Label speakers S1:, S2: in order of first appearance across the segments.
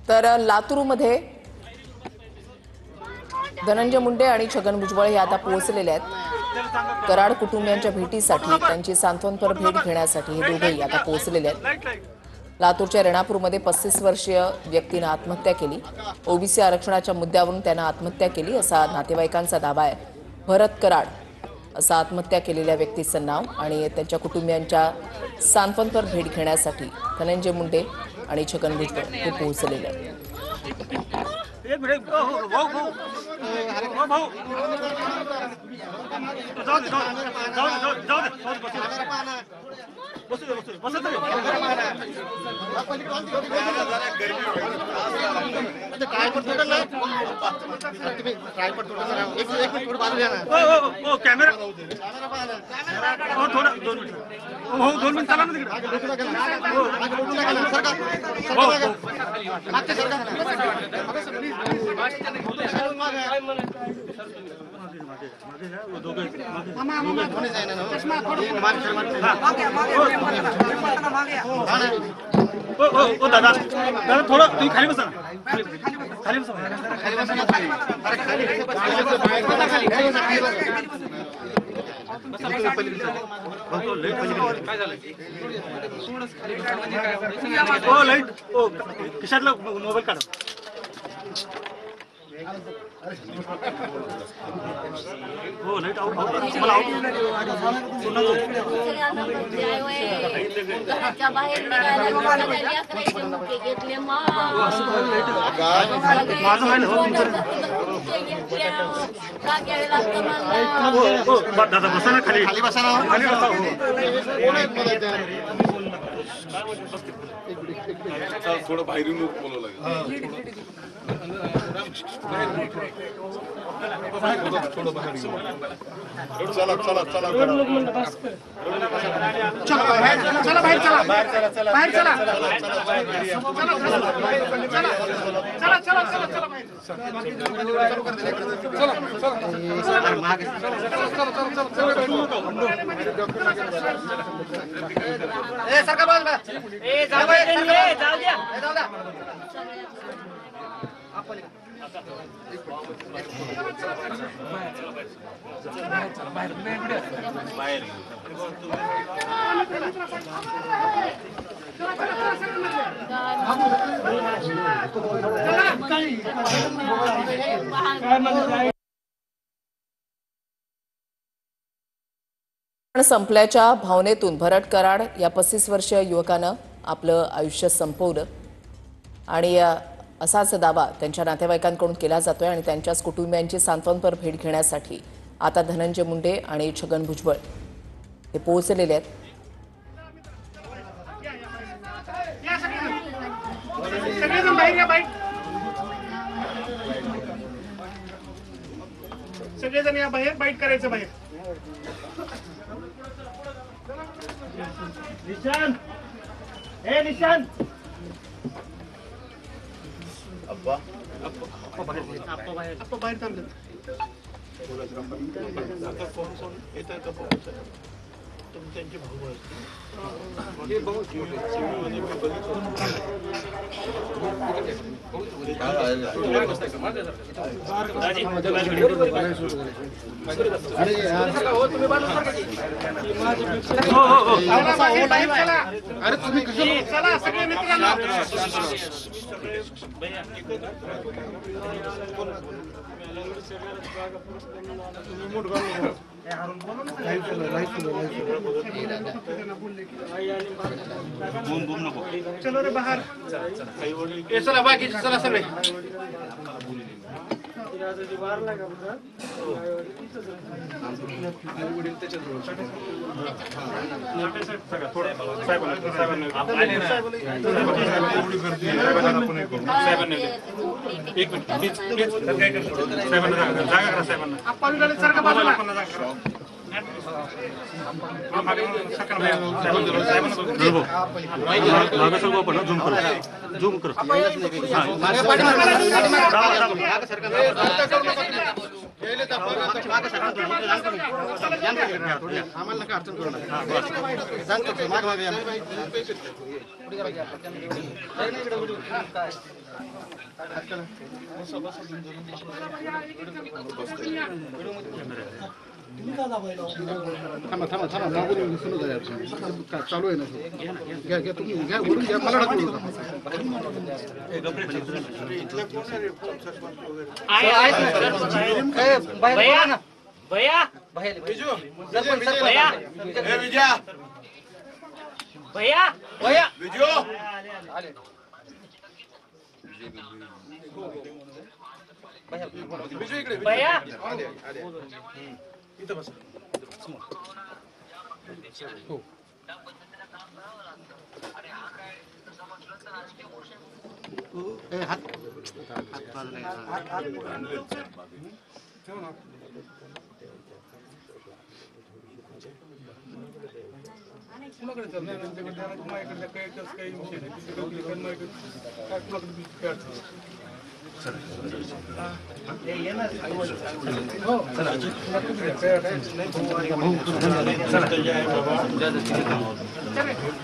S1: तर लातूरमध्ये धनंजय मुंडे आणि छगन भुजबळ हे आता पोहोचलेले आहेत। कराड कुटुंबियांच्या भेटीसाठी त्यांची सांत्वनपर भेट घेण्यासाठी हे दोघेही आता पोहोचलेले आहेत। लातूरच्या रेणापूरमध्ये 35 वर्षीय व्यक्तीने आत्महत्या केली। ओबीसी आरक्षणाच्या मुद्द्यावरून त्याने आत्महत्या केली असा नातेवाईकांचा दावा आहे। भरत कराड असा आत्महत्या केलेल्या व्यक्तीचं नाव आणि त्यांच्या कुटुंबियांच्या सांत्वनपर भेट घेण्यासाठी धनंजय मुंडे आणि छगन भुजबळ हे पोहोचलेले आहेत।
S2: एक मिनिट भाऊ कॅमेरा थोडा 2 मिनिट चला दादा दादा थोडं तुम्ही खाली बसा खाली बसा लाईट खिशातला मोबाईल काढा हो लाईट आउट मला आउट
S3: घराच्या बाहेर घेतले
S2: दादा बसा ना खाली खाली बसा ना खाली बसा
S4: थोडं बाहेरून बोलावं लागेल थोडं बाहेर चला चला चला
S2: चला बाहेर चला बाहेर चला
S1: संपल्याच्या भावनेतून भरत कराड या 35 वर्षीय युवकानं आपलं आयुष्य संपवलं आणि असाच दावा त्यांच्या नातेवाईकांकडून केला जातोय आणि त्यांच्याच कुटुंबियांची सांत्वनपर भेट घेण्यासाठी आता धनंजय मुंडे आणि छगन भुजबळ हे पोहोचलेले आहेत।
S2: सगळेजण या बाहेर बाईट करायचं बाहेर निशान ए निशान
S4: अब्बा
S2: बाहेर थांबले त्यांचे भाऊ अरे तुम्ही चला सगळे मित्रांनो चलो रे बाहर चला बाकी चला सगळे झूम करो
S4: आम्हाला नका अडचण करू नका सांगतो माग मागे या. थांबा थांबा थांबा मागून सुरू झाले चालू आहे ना. घ्या घ्या तुम्ही घ्या वरून घ्या मला ढकलू नका.
S3: भैया भैया भैया भैया
S2: इथं बस.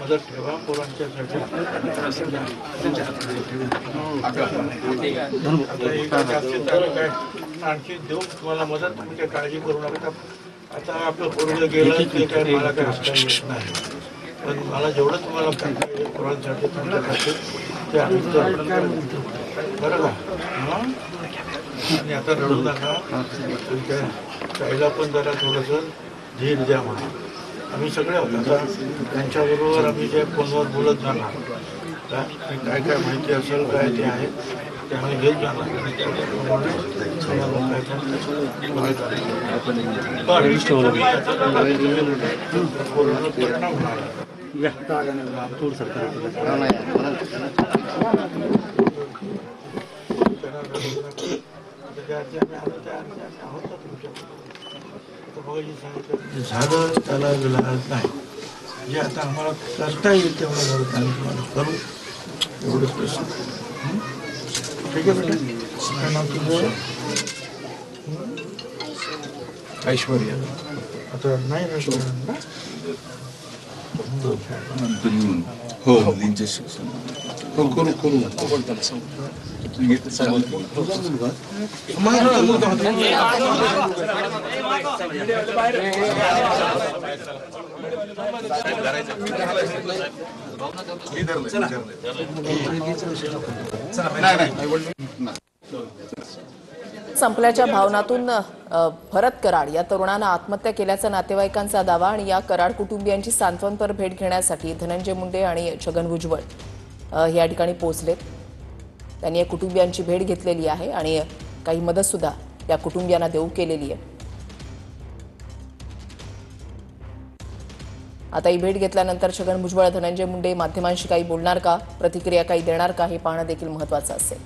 S2: मदत ठेवा पोरांच्यासाठी. आणखी देऊ तुम्हाला मदत, म्हणजे काळजी करू नका. आता आपलं पोरगं गेलं ते काय मला काय हसता येत नाही, पण मला जेवढं तुम्हाला पोरांसाठी तुमच्यासाठी ते आम्ही बरं का. आणि आता रडू नका. तुमच्या ताईला पण जरा थोडंसं धीर द्या म्हणून आम्ही सगळे आहोत. आता त्यांच्याबरोबर आम्ही जे फोनवर बोलत जाणार, काय काय माहिती असेल काय ते आहे ते आम्ही घेत जाणार. झालं त्याला विलाज नाही. जे आता आम्हाला करता येईल तेवढं मदत आम्ही तुम्हाला करू. एवढंच प्रश्न. ठीक आहे बेटा. काय नाव तुमचं? ऐश्वर्या. आता नाही ना
S5: हो मुलींचे शिक्षण
S4: करू करू करू
S1: संपल्याच्या भावनातून भरत कराड या तरुणानं आत्महत्या केल्याचा नातेवाईकांचा दावा. आणि या कराड कुटुंबियांची सांत्वनपर भेट घेण्यासाठी धनंजय मुंडे आणि छगन भुजबळ या ठिकाणी पोहोचलेत. त्यांनी या कुटुंबियांची भेट घेतलेली आहे आणि काही मदत सुद्धा या कुटुंबियांना देऊ केलेली आहे. आता ही भेट घेतल्यानंतर छगन भुजबळ धनंजय मुंडे माध्यमांशी काही बोलणार का, प्रतिक्रिया काही देणार का, हे पाहणं देखील महत्त्वाचं असेल.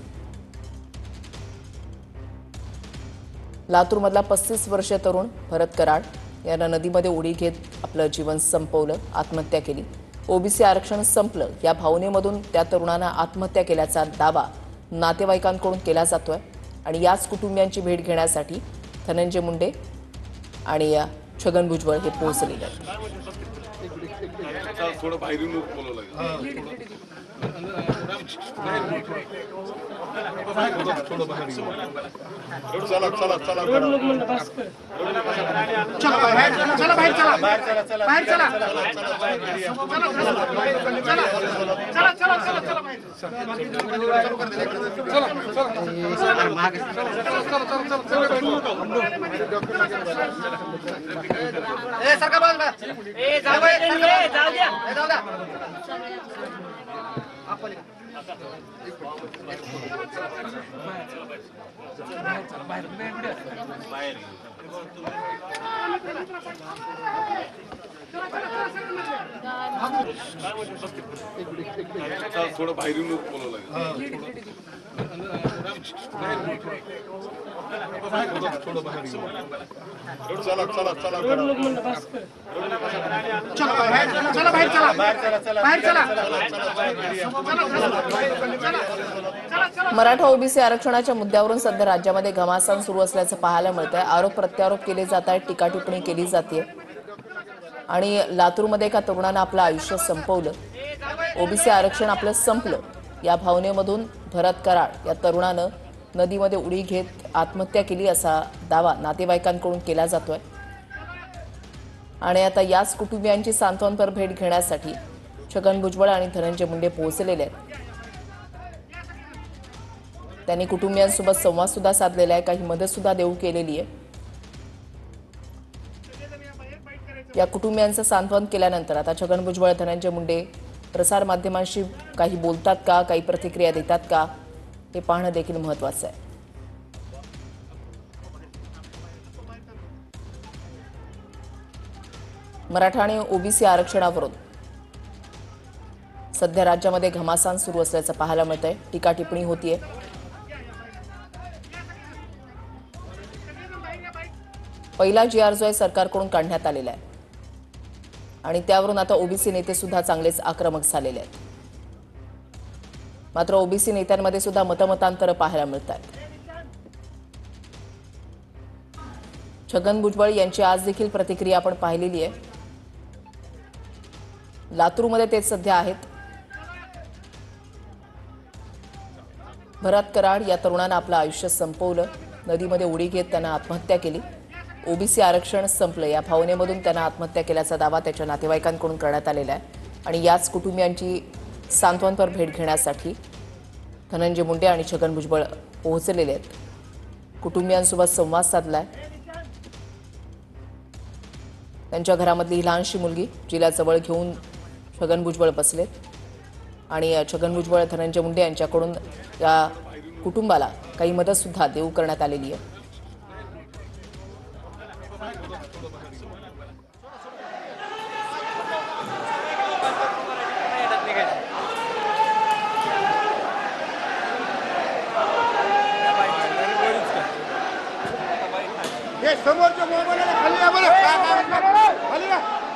S1: लातूरमधला 35 वर्षीय तरुण भरत कराड यानं नदीमध्ये उडी घेत आपलं जीवन संपवलं, आत्महत्या केली. ओबीसी आरक्षण संपलं या भावनेमधून त्या तरुणानं आत्महत्या केल्याचा दावा नातेवाईकांकडून केला जातोय. आणि याच कुटुंबियांची भेट घेण्यासाठी धनंजय मुंडे आणि छगन भुजबळ हे पोहोचलेले आहेत.
S4: थोडं बाहेरून बोलावं लागेल. थोडं बाहेर चला चला चला चला बाहेर चला बाहेर चला बाहेर चला बाहेर चला थोडं बाहेरून बोलावं लागेल. थोडं बाहेर चला चला चला चला बाहेर चला बाहेर चला बाहेर चला बाहेर चला चला चला
S1: मराठा ओबीसी आरक्षणाच्या मुद्द्यावरून सध्या राज्यामध्ये घमासान सुरू असल्याचं पाहायला मिळतंय। आरोप प्रत्यारोप केले जात आहेत, टीका टिप्पणी केली जाते आणि लातूरमध्ये एका तरुणानं आपलं आयुष्य संपवलं। ओबीसी आरक्षण आपलं संपलं या भावनेमधून भरत कराड या तरुणानं नदीमध्ये उडी घेत आत्महत्या केली असा दावा नातेवाईकांकडून केला जातोय। आणि आता याच कुटुंबियांची सांत्वनपर भेट घेण्यासाठी छगन भुजबळ आणि धनंजय मुंडे पोहोचलेले आहेत। त्यांनी कुटुंबियांसोबत संवाद सुद्धा साधलेला आहे, काही मदत सुद्धा देऊ केलेली आहे। या कुटुंबियांचं सांत्वन केल्यानंतर आता छगन भुजबळ धनंजय मुंडे प्रसार माध्यमांशी काही बोलतात का, काही प्रतिक्रिया देतात का, हे पाहणं देखील महत्त्वाचं आहे। मराठा आणि ओबीसी आरक्षणावरून सध्या राज्यामध्ये घमासान सुरू असल्याचं पाहायला मिळतंय, टीका टिप्पणी होतीये। पहिला GR जो आहे सरकारकडून काढण्यात आलेला आहे आणि त्यावरून आता ओबीसी नेते सुद्धा चांगलेच आक्रमक झालेले आहेत। मात्र ओबीसी नेत्यांमध्ये सुद्धा मतमतांतर पाहायला मिळतात। छगन भुजबळ यांची आज देखील प्रतिक्रिया आपण पाहिलेली आहे। लातूरमध्ये ते सध्या आहेत। भरत कराड या तरुणानं आपलं आयुष्य संपवलं, नदीमध्ये उडी घेत त्यानं आत्महत्या केली। ओबीसी आरक्षण संपलं या भावनेमधून त्यानं आत्महत्या केल्याचा दावा त्याच्या नातेवाईकांकडून करण्यात आलेला आहे। आणि याच कुटुंबियांची सांत्वनपर भेट घेण्यासाठी धनंजय मुंडे आणि छगन भुजबळ पोहोचलेले आहेत। कुटुंबियांसोबत संवाद साधलाय। त्यांच्या घरामधली ही लहानशी मुलगी जिला जवळ घेऊन छगन भुजबळ बसलेत आणि छगन भुजबळ धनंजय मुंडे यांच्याकडून या कुटुंबाला काही मदत सुद्धा देऊ करण्यात आलेली आहे।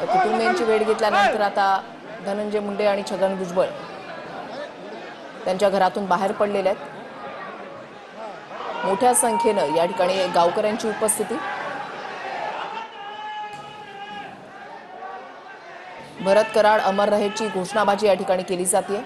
S1: कुटुंबियांची भेट घेतल्यानंतर आता धनंजय मुंडे आणि छगन भुजबळ त्यांच्या घरातून बाहेर पडलेले आहेत। मोठ्या संख्येनं या ठिकाणी गावकऱ्यांची उपस्थिती, भरत कराड अमर रहेची घोषणाबाजी या ठिकाणी केली जाते।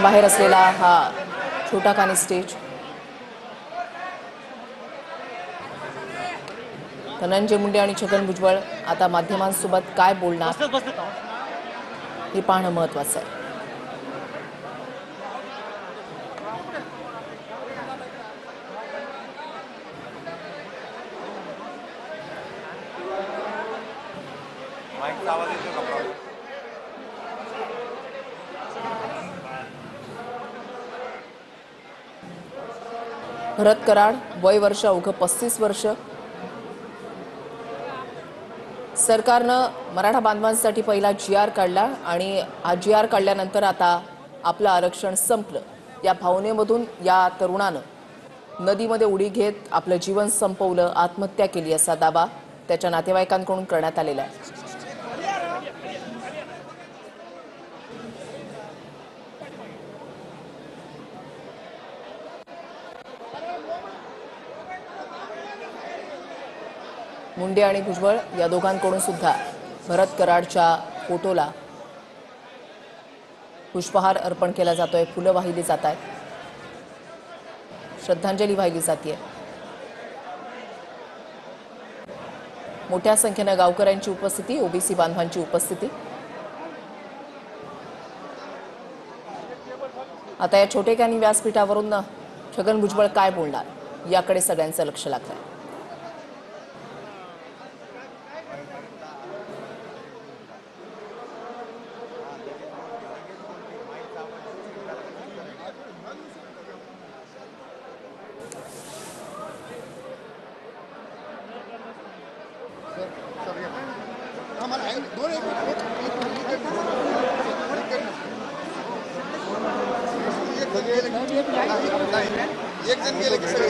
S1: बाहेर असलेला हा छोटा खानी स्टेज, धनंजय मुंडे आणि छगन भुजबळ आता माध्यमांसोबत काय बोलणार हे पाहणं महत्त्वाचं आहे। भरत कराड वय वर्ष अवघं 35 वर्ष। सरकारनं मराठा बांधवांसाठी पहिला GR काढला आणि हा GR काढल्यानंतर आता आपलं आरक्षण संपलं या भावनेमधून या तरुणानं नदीमध्ये उडी घेत आपलं जीवन संपवलं, आत्महत्या केली असा दावा त्याच्या नातेवाईकांकडून करण्यात आलेला आहे। मुंडे आणि भुजबळ या दोघांकडून सुद्धा भरत कराडच्या फोटोला पुष्पहार अर्पण केला जातोय, फुलं वाहिली जात आहेत, श्रद्धांजली वाहिली जाते। मोठ्या संख्येनं गावकऱ्यांची उपस्थिती, ओबीसी बांधवांची उपस्थिती। आता या छोटेखानी व्यासपीठावरून छगन भुजबळ काय बोलणार याकडे सगळ्यांचं लक्ष लागलंय.
S6: एक जण गेले की सगळे